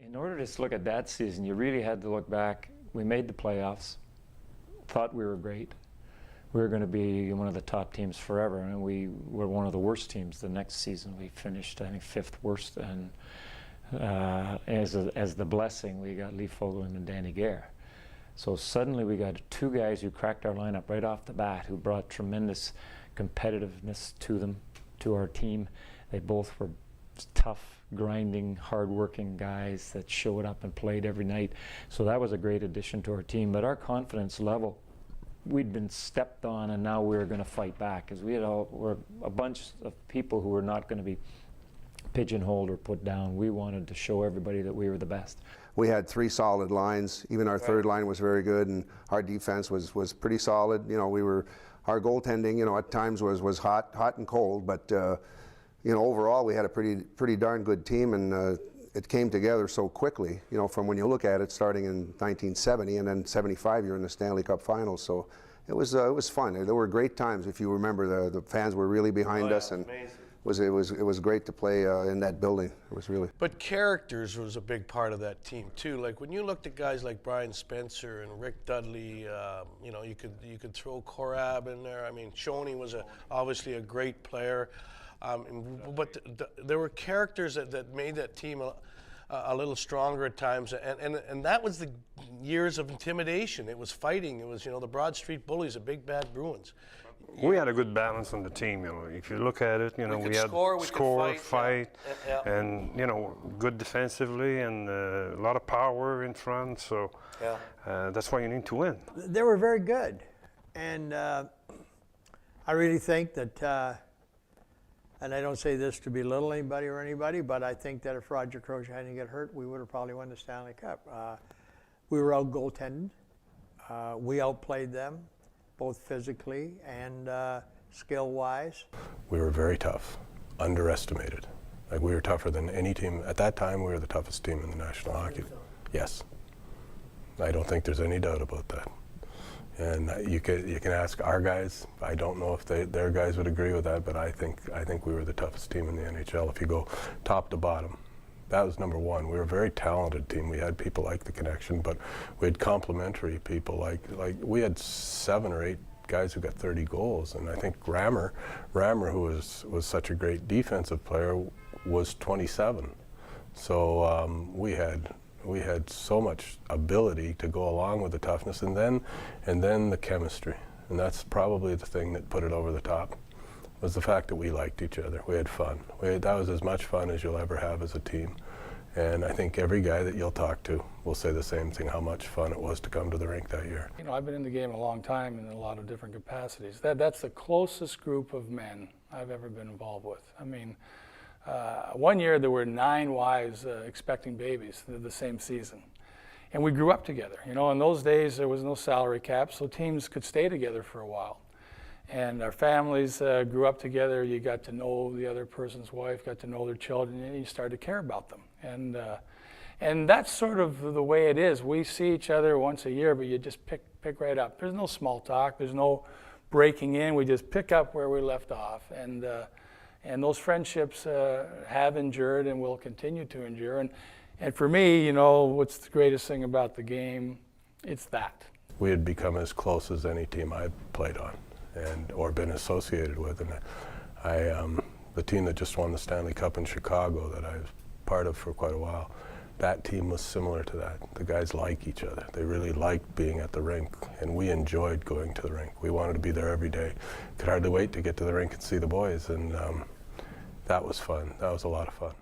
In order to just look at that season, you really had to look back. We made the playoffs, thought we were great. We were going to be one of the top teams forever, and we were one of the worst teams the next season. We finished, I think, 5th worst, and as the blessing, we got Lee Fogelman and Danny Gare. So suddenly we got 2 guys who cracked our lineup right off the bat, who brought tremendous competitiveness to them, to our team. They both were tough, grinding, hard-working guys that showed up and played every night. So that was a great addition to our team. But our confidence level, we'd been stepped on, and now we were going to fight back, because we're a bunch of people who were not going to be pigeonholed or put down. We wanted to show everybody that we were the best. We had 3 solid lines. Even our third line was very good, and our defense was pretty solid. You know, our goaltending, you know, at times was hot and cold, but you know, overall we had a pretty darn good team, and it came together so quickly. You know, from when you look at it, starting in 1970 and then '75, you're in the Stanley Cup Finals. So it was fun. There were great times. If you remember, the fans were really behind us, and it was great to play in that building. It was really. But characters was a big part of that team too. Like when you looked at guys like Brian Spencer and Rick Dudley, you know, you could throw Korab in there. I mean, Shoney was obviously a great player, but there were characters that made that team a little stronger at times, and that was the years of intimidation. It was fighting. It was, you know, the Broad Street Bullies, the Big Bad Bruins. We had a good balance on the team, you know. If you look at it, you know, we had score, fight, and, you know, good defensively, and a lot of power in front. So that's why you need to win. They were very good, and I really think that, and I don't say this to belittle anybody, but I think that if Roger Crozier hadn't get hurt, we would have probably won the Stanley Cup. We were out goaltended. We outplayed them, both physically and skill-wise. We were very tough, underestimated. Like, we were tougher than any team. At that time, we were the toughest team in the National Hockey League. Yes. I don't think there's any doubt about that. And you can ask our guys. I don't know if their guys would agree with that, but I think we were the toughest team in the NHL if you go top to bottom. That was number one. We were a very talented team. We had people like the Connection, but we had complementary people like we had 7 or 8 guys who got 30 goals, and I think Rammer, who was such a great defensive player, was 27. So we had so much ability to go along with the toughness, and then the chemistry, and that's probably the thing that put it over the top. Was the fact that we liked each other. We had fun. That was as much fun as you'll ever have as a team. And I think every guy that you'll talk to will say the same thing, how much fun it was to come to the rink that year. You know, I've been in the game a long time in a lot of different capacities. That's the closest group of men I've ever been involved with. I mean, one year there were 9 wives expecting babies the same season. And we grew up together. You know, in those days there was no salary cap, so teams could stay together for a while. And our families grew up together. You got to know the other person's wife, got to know their children, and you started to care about them. And that's sort of the way it is. We see each other once a year, but you just pick right up. There's no small talk. There's no breaking in. We just pick up where we left off. And those friendships have endured and will continue to endure. And for me, you know, what's the greatest thing about the game? It's that. We had become as close as any team I've played on, or been associated with. And the team that just won the Stanley Cup in Chicago that I was part of for quite a while, that team was similar to that. The guys like each other. They really liked being at the rink, and we enjoyed going to the rink. We wanted to be there every day. Could hardly wait to get to the rink and see the boys, and that was fun. That was a lot of fun.